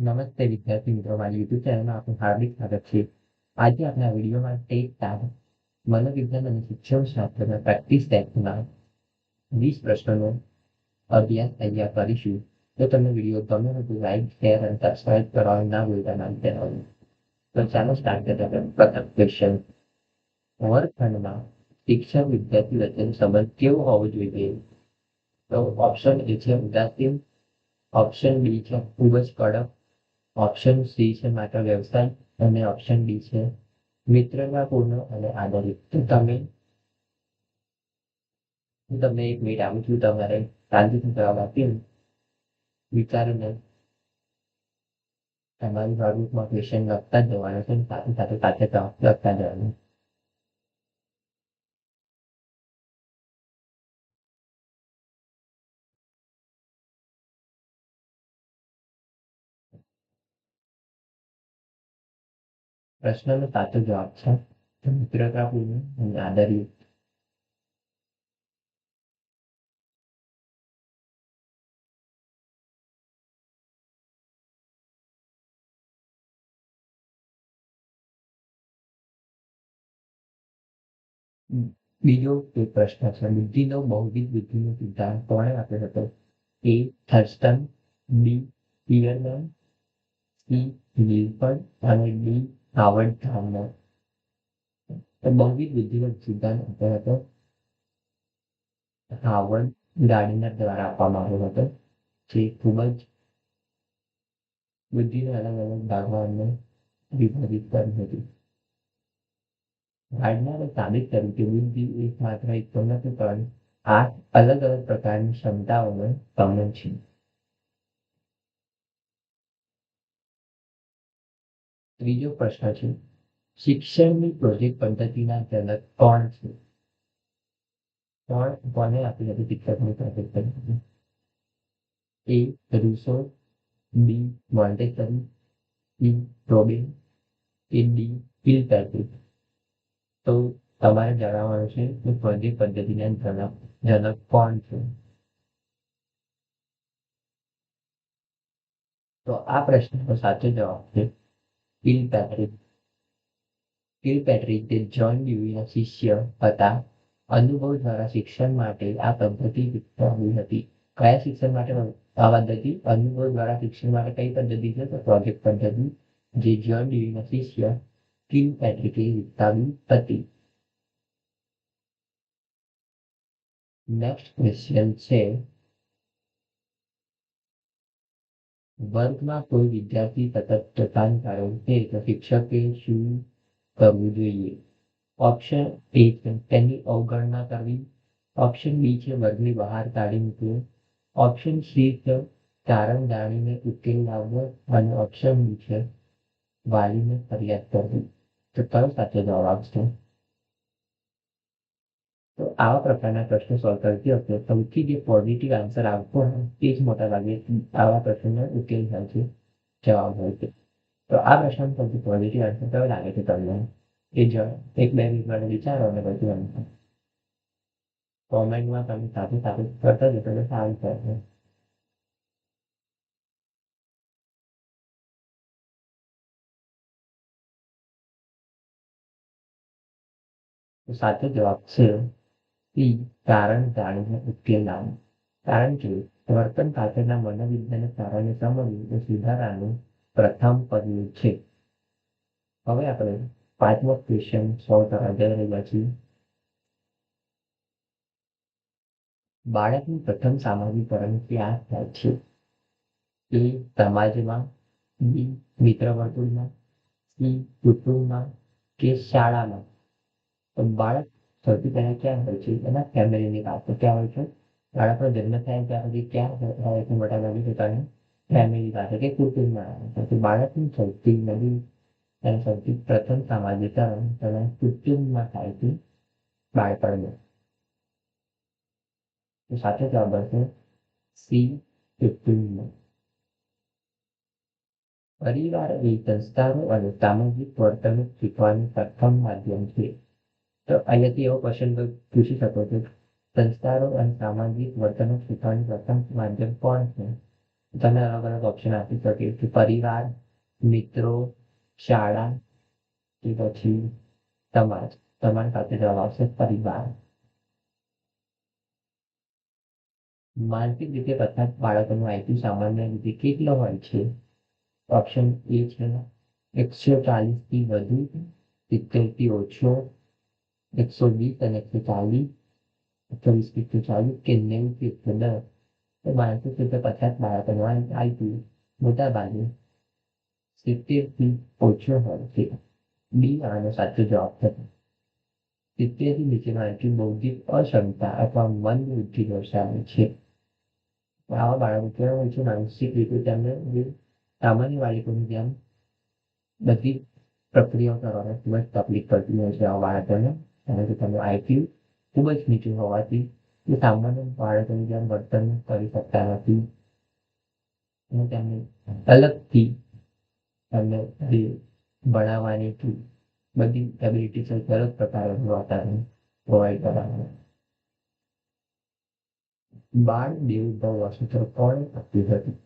નમસ્તે વિદ્યાર્થી મિત્રો, મારી યુટ્યુબ ચેનલમાં આપનું હાર્દિક સ્વાગત છે. આજે આપણે આ વિડીયોમાં ટેક ટાઈમ મનોવિજ્ઞાન અને શિક્ષણશાસ્ત્રના પ્રેક્ટિસ ટેસ્ટના 20 પ્રશ્નોનો અભ્યાસ તૈયાર કરીશું. જો તમને વિડીયો ગમે હોય તો લાઈક, શેર અને સબસ્ક્રાઇબ કરવાનું ના ભૂલતા મારી ચેનલ. તો ચાલો સ્ટાર્ટ કરીએ. પ્રથમ ક્વેશ્ચન: વર્ગખંડમાં શિક્ષક વિદ્યાર્થી વચ્ચેનો સંબંધ કેવો હોવો જોઈએ? તો ઓપ્શન એ છે ઉદાસીન, ઓપ્શન બી છે ખૂબ જ કડક, ઓપ્શન સી છે માત્ર વ્યવસાય અને ઓપ્શન ડી છે મિત્રતાપૂર્ણ અને આદરિત. તો હું તમને 1 મિનિટ આપું છું, તમારે શાંતિથી જવાબ આપીને વિચારીને તમારી નોટબુકમાં ક્વેશ્ચન લખતા જવાનું છે, સાથે સાથે જવાબ લખતા જવાનું. પ્રશ્નનો સાચો જવાબ છે મિત્રતાપૂર્ણ અને આદરિત. બીજો એક પ્રશ્ન છે: બુદ્ધિનો બૌદ્ધિક બુદ્ધિનો સિદ્ધાંત કોણે આપ્યો હતો? એ થર્સ્ટન, બી પિયરમેન, સી વિલ્સન અને ડી હાર્વર્ડ ગાર્નર. તો બૌદ્ધિક બુદ્ધિનો સિદ્ધાંત આપ્યો હતો હાર્વર્ડ ગાર્નર દ્વારા આપવામાં આવ્યો હતો, જે ખૂબ જ બુદ્ધિને અલગ અલગ ભાગોમાં વિભાજિત કરી હતી. ગાર્ડનરે સાબિત કર્યું કે બુદ્ધિ એકમાત્ર એક તો નથી, પણ 8 અલગ અલગ પ્રકારની ક્ષમતાઓનો સમૂહ છે. ત્રીજો પ્રશ્ન છે: શિક્ષણની પ્રોજેક્ટ પદ્ધતિના જનક કોણ છે? કોને આપી હતી શિક્ષકની પ્રોજેક્ટ પદ્ધતિ? એ રૂસો, બી મોન્ટેસરી, સી રોબિન કે ડી કિલપેટ્રિક. તો તમારે જણાવવાનું છે કે પ્રોજેક્ટ પદ્ધતિના જનક કોણ છે. તો આ પ્રશ્નનો સાચો જવાબ છે કિલપેટ્રિક. કિલપેટ્રિક તે જ્હોન ડ્યુઈના શિષ્ય હતા. અનુભવ દ્વારા શિક્ષણ માટે આ પદ્ધતિ વિકસાવી હતી. કયા શિક્ષણ માટે આ પદ્ધતિ? અનુભવ દ્વારા શિક્ષણ માટે કઈ પદ્ધતિ છે? તો પ્રોજેક્ટ પદ્ધતિ, જે જ્હોન ડ્યુઈના શિષ્ય કિલપેટ્રિકે વિકસાવી હતી. નેક્સ્ટ ક્વેશ્ચન છે: વર્ગમાં કોઈ વિદ્યાર્થી સતત તોફાન કરે છે તો શિક્ષકે શું કરવું જોઈએ? ઓપ્શન એ છે તેની અવગણના કરવી, ઓપ્શન બી છે વર્ગની બહાર કાઢી મૂકવું, ઓપ્શન સી છે કારણ જાણીને ઉકેલ લાવવો અને ઓપ્શન બી છે વાલીને ફરિયાદ કરવી. તો કયો સાચો જવાબ આપશો? તો આવા પ્રકારના પ્રશ્નો સોલ્વ કરતી વખતે સૌથી જે પોઝિટિવ આન્સર આવતો હોય તે જ મોટા ભાગે આવા પ્રશ્નનો ઉકેલ હોય છે, જવાબ હોય છે. તો આ પ્રશ્ન સૌથી પોઝિટિવ આન્સર કયો લાગે છે તમને? એ જ 1-2 મિનિટ માટે વિચારો અને પછી કોમેન્ટમાં તમે સાથે સાથે કરતા જશો તો સારું થશે. તો સાચો જવાબ છે સી કારણ જાણીને ઉકેલ લાવવું. કારણ કે વર્તન પાછળના મનોવિજ્ઞાનના કારણે સમજવું એ સુધારાનું પ્રથમ પગલું છે. હવે આપણે 5મો ક્વેશ્ચન સોલ્વ કરવા જઈ રહ્યા છીએ. બાળકનું પ્રથમ સામાજિકરણ ક્યાં થાય છે? એ સમાજમાં, બી મિત્ર વર્તુળમાં, સી કુટુંબમાં કે શાળામાં. તો બાળક સૌથી પહેલા ક્યાં હોય છે? એના ફેમિલીની વાત ક્યાં હોય છે? બાળકનો જન્મ થાય ત્યાં સુધી ક્યાં હોય છે? મોટા ભાગે પોતાની ફેમિલી પાસે કે કુટુંબમાં. તો બાળકની સૌથી નવી અને સૌથી પ્રથમ સામાજિકરણ તેના કુટુંબમાં થાય છે બાળપણમાં. તો સાચો જવાબ હશે સી કુટુંબમાં. પરિવાર એ સંસ્કારો અને સામાજિક વર્તણૂક શીખવાનું પ્રથમ માધ્યમ છે. તો અહીંયાથી એવો ક્વેશ્ચન પૂછી શકો છો: સંસ્કારો અને સામાજિક વર્તણૂક શીખવાનું પ્રથમ માધ્યમ કોણ છે? તમે અલગ અલગ ઓપ્શન આપી શકે કે પરિવાર, મિત્રો, શાળા કે પછી સમાજ. તમારી પાસે જવાબ આવશે પરિવાર. માનસિક રીતે પછાત બાળકોનું આઈક્યુ સામાન્ય રીતે કેટલો હોય છે? ઓપ્શન એ છે 140 થી વધુ, 70 થી ઓછો, 120 અને 140, 120 થી 140 કે 90 થી 110. તો માનસિક રીતે પછાત બાળકોનું આઈક્યુ મોટા ભાગે 70 થી ઓછો હોય છે. બી આનો સાચો જવાબ છે. 70 થી નીચેનો આઈક્યુ બૌદ્ધિક અક્ષમતા અથવા મન બુદ્ધિ દર્શાવે છે. આવા બાળકો કેવા હોય છે? માનસિક રીતે તેમને સામાન્ય બાળકોની જેમ બધી પ્રક્રિયાઓ કરવામાં ખૂબ જ તકલીફ પડતી હોય છે આવા બાળકોને. કારણ કે તેમનું આઈક્યુ ખૂબ જ નીચું હોવાથી એ સામાન્ય બાળકોની જેમ વર્તન કરી શકતા નથી. અને તેમને અલગથી તેમને જે ભણાવવાની બધી એબિલિટી છે અલગ પ્રકારનું વાતાવરણ પ્રોવાઈડ કરવાનું. બાળ દેવોભવ સૂત્ર કોણે આપ્યું હતું?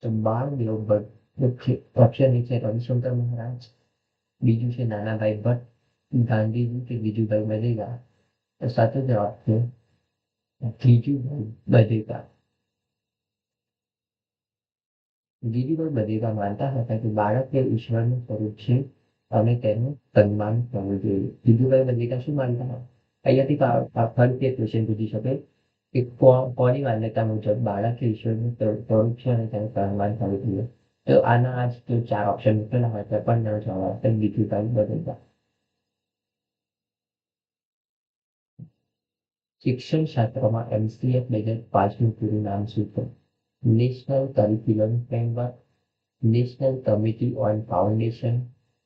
તો બાળ દેવોભવ ઓપ્શન એ છે રવિશંકર મહારાજ, બીજું છે નાનાભાઈ ભટ્ટ, ગાંધીજી કે ગિજુભાઈ બધેકા. તો સાચો જવાબ છે ગિજુભાઈ બધેકા. ગિરિભાઈ બધેકા માનતા હતા કે બાળક એ ઈશ્વરનું સ્વરૂપ છે અને તેનું સન્માન કરવું જોઈએ. ગિજુભાઈ બધેકા શું માનતા હતા? અહીંયાથી ફરીથી ક્વેશ્ચન પૂછી શકે કે કોની માન્યતા મુજબ બાળક એ ઈશ્વરનું સ્વરૂપ છે અને તેનું સન્માન કરવું જોઈએ. તો આના આ જ 4 ઓપ્શન મૂકેલા હોય તો પણ તેનો જવાબ આવશે ગિજુભાઈ બધેકા. શિક્ષણ શાસ્ત્રમાં MCF 2005નું પૂરું નામ શું છે? National curriculum framework, national committee on foundation,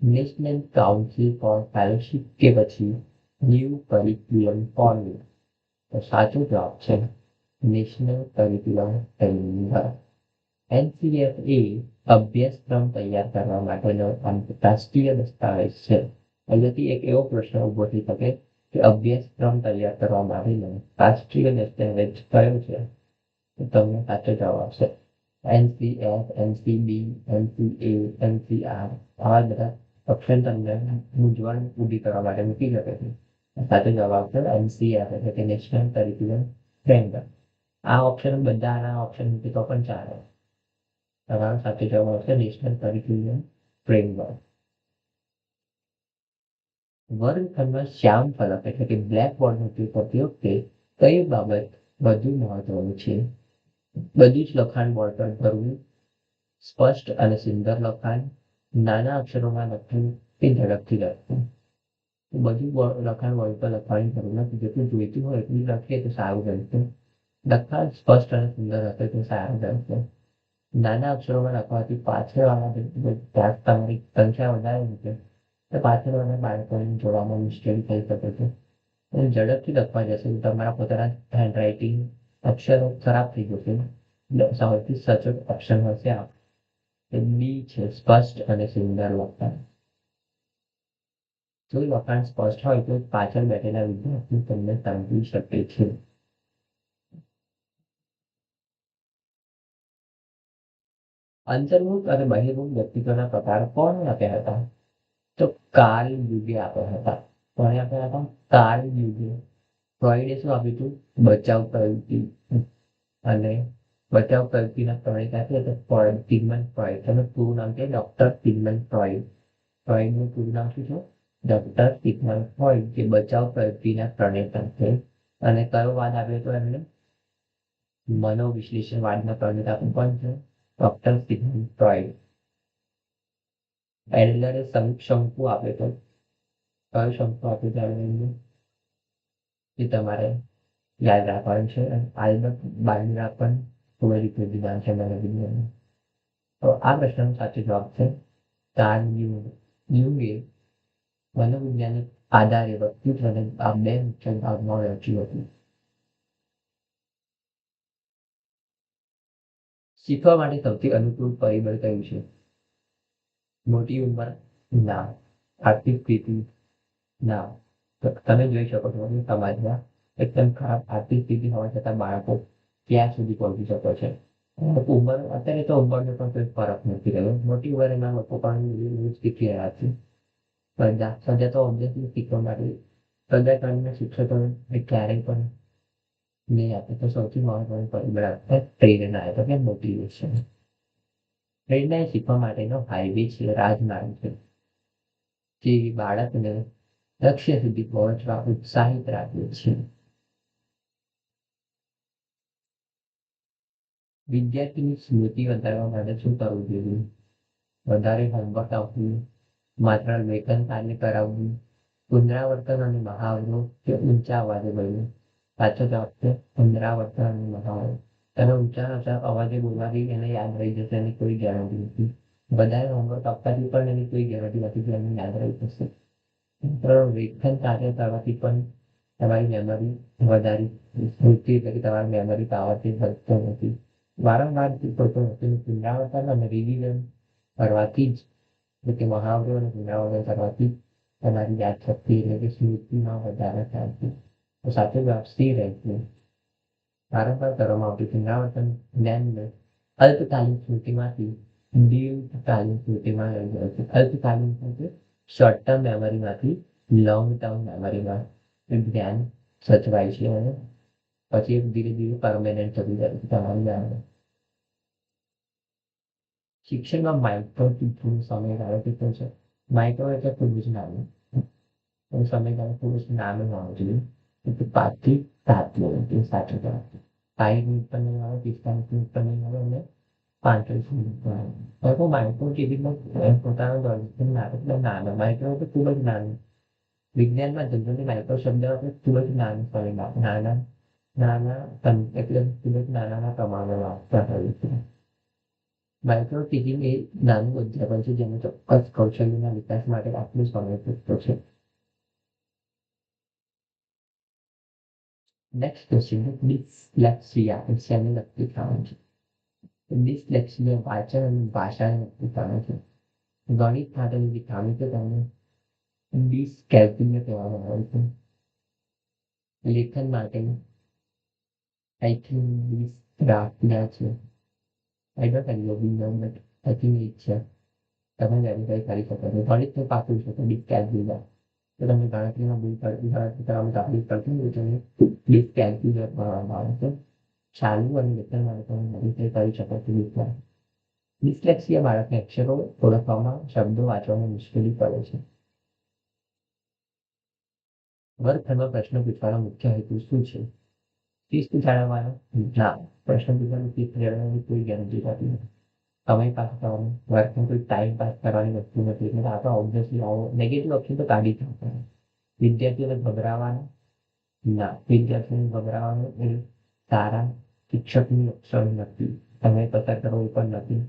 national council four fellowship કે પછી ન્યૂ કરિક્યુલમ ફોર્મ્યુલા. તો સાચો જવાબ છે નેશનલ કરિક્યુલમ ફ્રેમવર્ક. NCF એ અભ્યાસક્રમ તૈયાર કરવા માટેનો આંતરરાષ્ટ્રીય દસ્તાવેજ છે. અહીંયાથી એક એવો પ્રશ્ન ઉભો થઈ શકે કે અભ્યાસક્રમ તૈયાર કરવા માટેનો રાષ્ટ્રીય દસ્તાવેજ કયો છે? તો તમને સાચો જવાબ આવશે NCF, NCB, NCA, NCR. આવા બધા ઓપ્શન તમને મૂંઝવણ ઊભી કરવા માટે મૂકી શકે છે. સાચો જવાબ આવશે NCF એટલે કે નેશનલ કરિક્યુલમ ફ્રેમવર્ક. આ ઓપ્શન બધાના ઓપ્શન મૂકી તો પણ ચાલે. તમારો સાચો જવાબ આવશે નેશનલ કરિક્યુલમ ફ્રેમવર્ક. વર્ગખંડમાં શ્યામ ફલક એટલે કે બ્લેક બોર્ડનો ઉપયોગ કરતી વખતે કઈ બાબત વધુ મહત્વની છે? બધું જ લખાણ બોર્ડ પર કરવું, સ્પષ્ટ અને સુંદર લખાણ, નાના અક્ષરોમાં લખવું કે ઝડપથી લખવું. બધું લખાણ બોર્ડ પર લખવાની જરૂર નથી. જેટલું જોઈતું હોય એટલું લખીએ તો સારું રહેશે. લખાણ સ્પષ્ટ અને સુંદર હશે તો સારું રહેશે. નાના અક્ષરોમાં લખવાથી પાછળવાળા તમારી સંખ્યા વધારે હશે તો પાછળવાળા બાળકોને જોવામાં મુશ્કેલી થઈ શકે છે. અને ઝડપથી લખવા જશે તો તમારા પોતાના હેન્ડરાઇટિંગ અક્ષરો ખરાબ થઈ જશે. સૌથી સચોટ ઓપ્શન હશે આ બી છે સ્પષ્ટ અને સુંદર લખાણ. જો લખાણ સ્પષ્ટ હોય તો પાછળ બેઠેલા વિદ્યાર્થી તમને સમજી શકે છે. અંતર્મુખ અને બહિર્મુખ વ્યક્તિત્વના પ્રકાર કોણે આપ્યા હતા? તો કાર્લ યુગે આપ્યા હતા. કોણે આપ્યા હતા? કાર્લ યુગે. ફ્રોઈડે શું આપ્યું હતું? બચાવ પ્રવૃત્તિ. અને બચાવ પ્રવૃત્તિના પ્રણેતા છે તો સિગમન્ડ ફ્રોઈડ. તેનું પૂરું નામ છે ડોક્ટર સિગમન્ડ ફ્રોઈડ. ફ્રોઈડનું પૂરું નામ શું છે? ડોક્ટર સિગમન્ડ ફ્રોઈડ, જે બચાવ પ્રવૃત્તિના પ્રણેતા છે. અને કયો વાદ આપ્યો હતો એમને? મનોવિશ્લેષણવાદના પ્રણેતા પણ છે ડોક્ટર સિગમન્ડ ફ્રોઈડ. એડલરે શંકુ આપ્યો હતો. કયો શંકુ આપ્યો હતો એડલરે? એ તમારે યાદ રાખવાનું છે. અને આલ્બર્ટ બાન્ડરા પણ ખૂબ જ ઉપયોગી નામ છે મનોવિજ્ઞાન. તો આ પ્રશ્નનો સાચો જવાબ છે કાર્લ યુંગ. યુંગે મનોવૈજ્ઞાનિક આધારે વ્યક્તિત્વને આ બે મુખ્ય ભાગમાં વહેંચ્યું હતું. શીખવા માટે સૌથી અનુકૂળ પરિબળ કયું છે? મોટી ઉંમર? ના. આર્થિક સ્થિતિ? ના. તો તમે જોઈ શકો છો કે સમાજમાં એકદમ ખરાબ આર્થિક સ્થિતિ હોવા છતાં બાળકો ક્યાં સુધી પહોંચી શકો છે. ઉંમર અત્યારે તો ઉંમરનો પણ કોઈ ફરક નથી રહ્યો. મોટી ઉંમરના લોકો પણ ન્યૂઝ શીખી રહ્યા છે. સજા તો ઓબ્વિયસલી શીખવા માટે સજા કરીને શિક્ષકોને ક્યારેય પણ નહીં આપે. તો સૌથી મહત્વનું પરિબળ આપણે પ્રેરણા એટલે કે મોટિવેશન. પ્રેરણા એ શીખવા માટેનો હાઈવે છે, રાજમાર્ગ છે, જે બાળકને લક્ષ્ય સુધી પહોંચવા ઉત્સાહિત રાખે છે. વિદ્યાર્થીની સ્મૃતિ વધારવા માટે શું કરવું જોઈએ? વધારે હોમવર્ક આપવું, માત્ર લેખન કાર્ય કરાવવું, પુનરાવર્તન અને મહાવરો કે ઊંચા અવાજે બોલવું. સાચો જવાબ છે પુનરાવર્તન અને મહાવરો. તમે ઊંચા અવાજે બોલવાથી એને યાદ રહી જશે, એની કોઈ ગેરંટી નથી. વધારે હોમવર્ક આપવાથી પણ એની કોઈ ગેરંટી નથી કે એને યાદ રહી જશે. લેખન કાર્ય કરવાથી પણ તમારી મેમરી વધારી સ્મૃતિ એટલે કે તમારી મેમરી પાવરથી વધતો નથી. વારંવાર પડતો નથી. પુનરાવર્તન અને રિવિઝન કરવાથી જ એટલે કે મહાવરો અને પુનરાવર્તન કરવાથી તમારી યાદશક્તિ એટલે કે સ્મૃતિમાં વધારો થાય છે. તો સાચો જવાબ સી રહેશે. વારંવાર કરવામાં આવતી પુનરાવર્તન જ્ઞાનને અલ્પકાલીન સ્મૃતિમાંથી દીર્ઘકાલીન સ્મૃતિમાં લઈ જાય છે. અલ્પકાલીન એટલે શોર્ટ ટર્મ મેમરીમાંથી લોંગ ટર્મ મેમરીમાં જ્ઞાન સચવાય છે અને પછી ધીરે ધીરે પરમેનન્ટ થતું જાય છે તમારું જ્ઞાન. શિક્ષણમાં માઇક્રો ટીચિંગ સમયગાળો કેટલો છે? માઇક્રો એટલે ખૂબ જ નાનું. સમયગાળો ખૂબ જ નાનો હોવો જોઈએ. 5 થી 7 મિનિટ એ સાચો જવાબ. 60 મિનિટ પણ નહીં આવે, 45 મિનિટ પણ નહીં આવે અને 45 મિનિટ પણ આવે. હવે તો માઇક્રો ટીચિંગમાં પોતાનો નાનો માઇક્રો એટલે ખૂબ જ નાનું. વિજ્ઞાનમાં જનરલી માઇક્રો શબ્દ આપણે ખૂબ જ નાનું સમયગાળો નાના નાના એટલે ખૂબ જ નાના પ્રમાણમાં વાપરતા હોઈએ છીએ. માઇક્રો ટીચિંગ એ નાનું અધ્યાપન છે જેમાં ચોક્કસ કૌશલ્યના વિકાસ માટે આટલું સમય પૂરતો છે. નેક્સ્ટ ક્વેશ્ચન ડિસ્લેક્સિયા એ શેને લગતી ખાવાનું છે? ડિસ્લેક્સિયા વાંચન અને ભાષાને લગતી ખાવાનું છે. ગણિત માટેની જે ખામી છે તેને ડિસ્કેલ્ક્યુલિયા કહેવામાં આવે છે. લેખન માટે આઈ થિંક ડિસ્ગ્રાફિયા છે. I don't know but I think એ છે. તમે વેરીફાઈ કરી શકો છો. ગણિતનું પાકું છે તો ડિસ્કેલ્ક્યુલિયા. તો તમે ગણતરીમાં ભૂલ કરતી ગણતરી કરવામાં તકલીફ પડતી હોય તો તમે ડિસ્કેલ્ક્યુલિયા કરવામાં આવે છે. ચાલુ અને લેખન માટે તમે વેરીફાઈ કરી શકો છો. ડિસ્લેક્સિયા બાળકને અક્ષરો ઓળખવામાં, શબ્દો વાંચવામાં મુશ્કેલી પડે છે. વર્ગખંડમાં પ્રશ્ન પૂછવાનો મુખ્ય હેતુ શું છે? શિસ્ત જાળવવાનો? ના. પ્રશ્ન પૂછવાનું શિસ્ત જાળવવાની કોઈ ગેરંટી નથી. સમય પાસ કરવાનો, વર્ગમાં કોઈ ટાઈમ પાસ કરવાની વસ્તુ નથી. એટલે આપણે ઓબ્વિયસલી આવો નેગેટિવ ઓપ્શન તો કાઢી જ નાખવાનો. વિદ્યાર્થીઓને ગભરાવાના? ના. વિદ્યાર્થીઓને ગભરાવાનું એ સારા શિક્ષકની લક્ષણ નથી. સમય પસાર કરવો એ પણ નથી.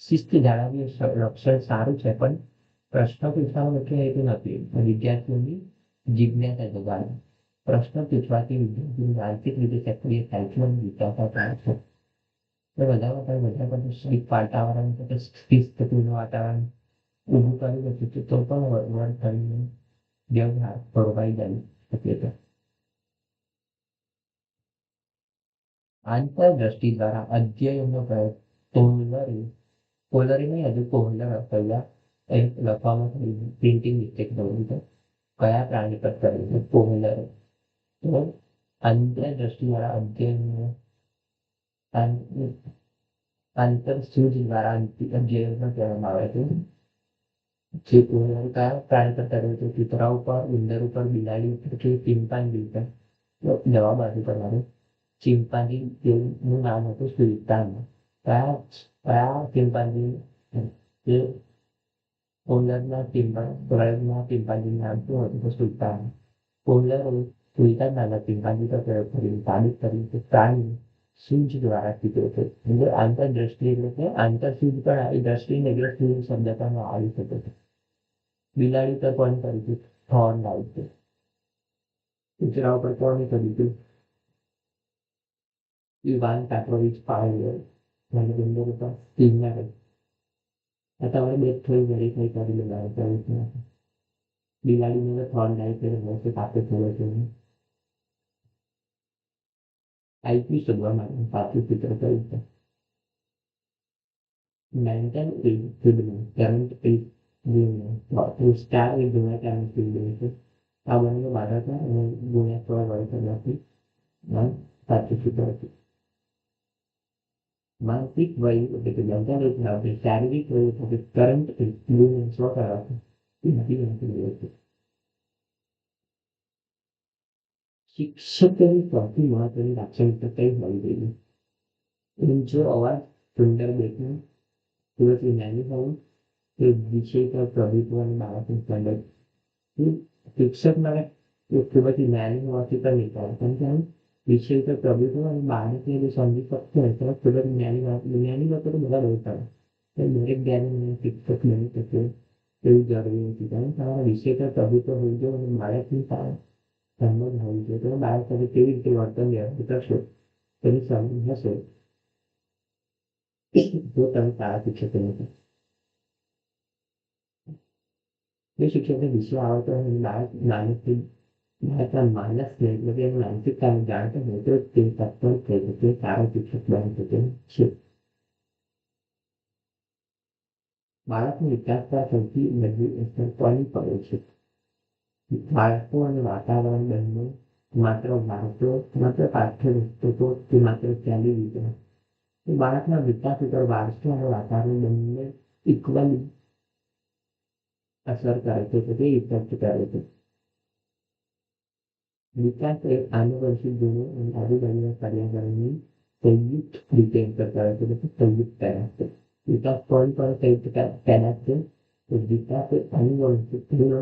શિસ્ત જાળવવી લક્ષણ સારું છે પણ પ્રશ્ન પૂછવાનો મુખ્ય હેતુ નથી. વિદ્યાર્થીઓની જિજ્ઞાસા જગાડવી. પ્રશ્ન પૂછવાથી વિદ્યાર્થીઓ માનસિક રીતે સક્રિય થાય છે અને વિચારતા થાય છે. બધા સ્ટ્રીક વાતાવરણ કે શિસ્તપૂર્ણ વાતાવરણ ઊભું કરી નથી તો પણ વર્ગખંડને વ્યવહાર ખોરવાઈ જાય શકે છે. આંતરદ્રષ્ટિ દ્વારા અધ્યયનનો પ્રયોગ કોલરે નહીં હજુ કોહલર કહ્યા એ લખવામાં થયું પ્રિન્ટિંગ મિસ્ટેક થયું છે. કયા પ્રાણી પર કર્યું છે? કોહલરે. તો આંતરદ્રષ્ટિ દ્વારા અધ્યયનનો આંતરસૂઝ દ્વારા અધ્યયનનો કહેવામાં આવે છે. જે કોહલરે કયા પ્રાણી પર કર્યું છે? કૂતરા ઉપર, ઉંદર ઉપર, બિલાડી ઉપર કે ચિમ્પાન્જી ઉપર? જવાબ આપી તમારે ચિમ્પાન્જીનું નામ હતું સુલતાન. કયા ચિમ્પાન્જી જે કોહલરના ચિમ્પાન્જીનું નામ શું હતું? તો સુલતાન. કોહલરે સુલતાન નામના ચિમ્પાન્જી પર પ્રયોગ કરીને સાબિત કર્યું કે પ્રાણી સૂઝ દ્વારા શીખે છે. એટલે આંતરદ્રષ્ટિ એટલે કે આંતરસૂઝ પણ આવી દ્રષ્ટિને એટલે સૂઝ શબ્દ પણ આવી શકે છે. બિલાડી પર કોણ કર્યું છે? થોર્ન લાઈટ છે. કૂતરા ઉપર કોણ કર્યું છે? Ivan Petrovich પાવેલ. મને ઉંદર ઉપર સ્કિનર. આ તમારે બે થોડી વેરીફાઈ કરી લેવાનું. બિલાડીને થોર્ન લાઈટ એટલે કાપે થોડો છે. આઈક્યુ શોધવા માટે સાચું સૂત્ર કયું છે? મેન્ટલ ફીડમાં કરંટ સ્ટાર એ ગુણ્યા કરંટ ફીલ્ડ છે. આ બંને બાળકના અને ગુણ્યા 6 વડે કરવાથી સાચું સૂત્ર છે. માનસિક વય એટલે કે મેન્ટલ એજ આપણે શારીરિક વય એટલે કરંટ ગુણ્યા 6 કરવાથી છે. શિક્ષકની સૌથી મહત્વની લાક્ષણિકતા કઈ હોવી જોઈએ? ઊંચો અવાજ, સુંદર દેખાવ, ખૂબ જ જ્ઞાની હોવું, કે વિષય પર પ્રભુત્વ અને બાળકનું સંદર્ભ. શિક્ષક માટે ખૂબ જ જ્ઞાની હોવાથી પણ નહીં ચાલે, પણ ત્યાં વિષય પર પ્રભુત્વ અને બાળકને જો સમજી શકતો હોય તો ખૂબ જ જ્ઞાની લોકો તો બધા બહુ સારા. દરેક જ્ઞાની શિક્ષક બની શકે એવું જરૂરી નથી. કારણ તમારા વિષય પર પ્રભુત્વ હોવું જોઈએ અને બાળકની સારા સંબંધ હોવી જોઈએ. તમે બાળક સાથે કેવી રીતે વર્તન વ્યવહાર કરશો તેની સમજ હશે જો તમે સારા શિક્ષક નથી. જે શિક્ષકને વિષય આવડતો હોય અને બાળક નાનકથી બાળકના માનસને એટલે કે એની માનસિકતાને જાણતો હોય તો તે સફળ થઈ શકે, સારો શિક્ષક બની શકે છે. બાળકનો વિકાસ પર સૌથી વધુ અસર કોની પડે છે? બાળકો અને વાતાવરણ બંને માત્ર પાઠ્યપુસ્તકો કે માત્ર ટેલિવિઝન. બાળકના વિકાસ ઉપર વારસો અને વાતાવરણ બંને ઇક્વલી અસર કરે છે, તે ઇફેક્ટ કરે છે. વિકાસ એ આનુવંશિક ગુણો અને આજુબાજુના પર્યાવરણની સંયુક્ત રીતે અસર કરે છે, એટલે સંયુક્ત પેદાશ છે. વિકાસ કોણ પણ સંયુક્ત પેદાશ છે? તો વિકાસ એ આનુવંશિક ગુણો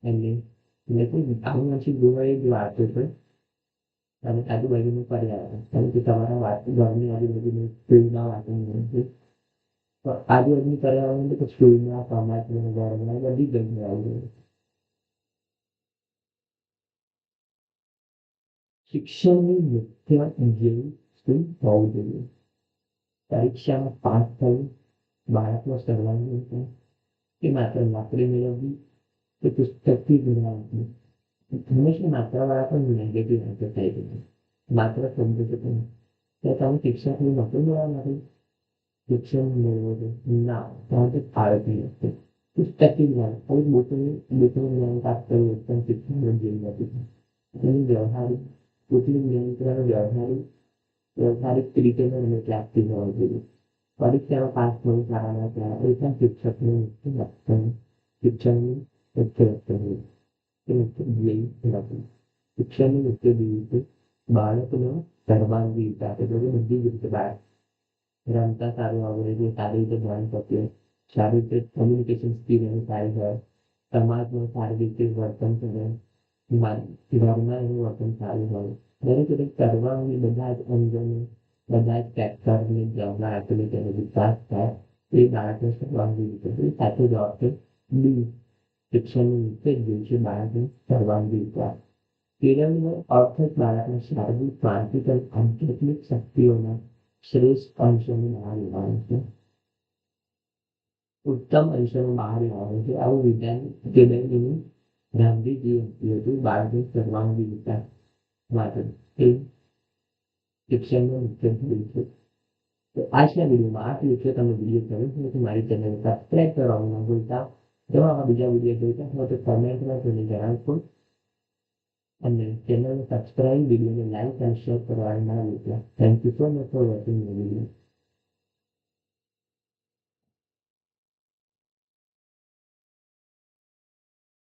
અને એટલે કે આનુવંશિક ગુણો એ જ વારસો છે અને આજુબાજુનું પર્યાવરણ. કારણ કે તમારા ઘરની આજુબાજુનું સ્કૂલના વાતાવરણ છે, તો આજુબાજુનું પર્યાવરણ એટલે સ્કૂલના, સમાજના, ઘરના બધી જગ્યાએ આવી જાય. શિક્ષણની મુખ્ય ધ્યેય શું હોવું જોઈએ? પરીક્ષામાં પાસ થવું, બાળકનો સર્વાંગી વિકાસ, કે માત્ર નોકરી મેળવવી, કે પુસ્તકથી જ્ઞાન આપવું. હંમેશા માત્ર વાળા પણ નેગેટિવ આન્સર થાય છે. માત્ર શબ્દ છે તમે તમે શિક્ષકની નોકરી મેળવવા માટે શિક્ષણ મેળવો છો ના તમારે ફાળે નથી. પુસ્તકથી જ્ઞાન કોઈ બુકનું જ્ઞાન પ્રાપ્ત કરવું પણ શિક્ષણ જેવી નથી. એની વ્યવહારિક કેટલું નિયંત્રણ વ્યવહારિક રીતે પ્રાપ્તિ હોવા જોઈએ. પરીક્ષામાં પાસ થવું સારા ત્યાં એ પણ શિક્ષકનું મુખ્ય લક્ષણ શિક્ષણનું મુખ્ય લક્ષણ એ મુખ્ય ધ્યેય નથી. શિક્ષણનું મુખ્ય ધ્યેય છે બાળકનો સર્વાંગી વિકાસ, એટલે કે બધી જ રીતે બાળક રમતા સારું આવડે છે, સારી રીતે ભણી શકે, સારી રીતે કમ્યુનિકેશન સ્કિલ એની સારી હોય, સમાજમાં સારી રીતે વર્તન કરે, ઘરમાં એનું વર્તન સારું હોય, દરેક રીતે સર્વાંગી બધા જ અંગોને બધા જ ફેક્ટરને ધ્યાનમાં રાખીને તેનો વિકાસ થાય એ બાળકને સર્વાંગી વિકાસ. એ સાથે જવાબ છે બી. શિક્ષણનું મુખ્ય ધ્યેય છે બાળકનો સર્વાંગી વિકાસ. કેળવણીનો અર્થ જ બાળકને શારીરિક, માનસિક અને આધ્યાત્મિક શક્તિઓના શ્રેષ્ઠ અંશોને બહાર લાવવાનું છે. ઉત્તમ અંશોને બહાર લાવવાનું છે. આવું વિધાન કેળવણીનું ગાંધીજીએ હતું. બાળકનો સર્વાંગી વિકાસ માટે એ શિક્ષણનો મુખ્ય ધ્યેય છે. તો આજના વિડીયોમાં આ રીતે તમે વિડીયો ગમ્યો હોય તો મારી ચેનલને સબસ્ક્રાઈબ કરવાનું ન ભૂલતા. જો આવા બીજા વિડીયો જોઈતા હોય તો કમેન્ટમાં મને જણાવશો અને ચેનલને સબસ્ક્રાઈબ, વિડીયોને લાઈક અને શેર કરવાનું ના ભૂલતા. Thank you so much for watching the video.